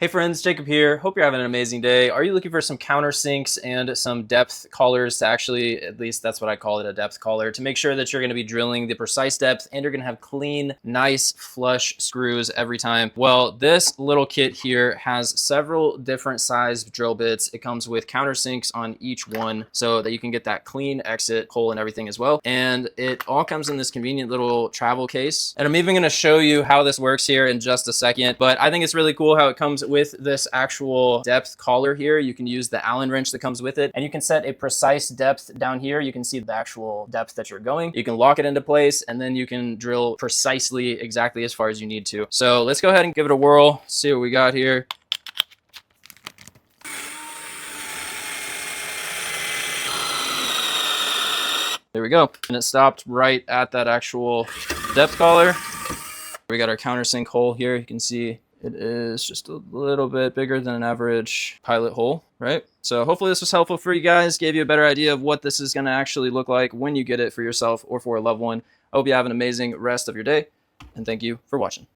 Hey friends, Jacob here. Hope you're having an amazing day. Are you looking for some countersinks and some depth collars to actually, at least that's what I call it, a depth collar, to make sure that you're going to be drilling the precise depth and you're going to have clean, nice, flush screws every time? Well, this little kit here has several different size drill bits. It comes with countersinks on each one so that you can get that clean exit hole and everything as well. And it all comes in this convenient little travel case. And I'm even going to show you how this works here in just a second, but I think it's really cool how it comes with this actual depth collar here. You can use the Allen wrench that comes with it, and you can set a precise depth down here. You can see the actual depth that you're going. You can lock it into place, and then you can drill precisely exactly as far as you need to. So let's go ahead and give it a whirl, see what we got here. There we go. And it stopped right at that actual depth collar. We got our countersink hole here. You can see it is just a little bit bigger than an average pilot hole, right? So hopefully this was helpful for you guys, gave you a better idea of what this is going to actually look like when you get it for yourself or for a loved one. I hope you have an amazing rest of your day, and thank you for watching.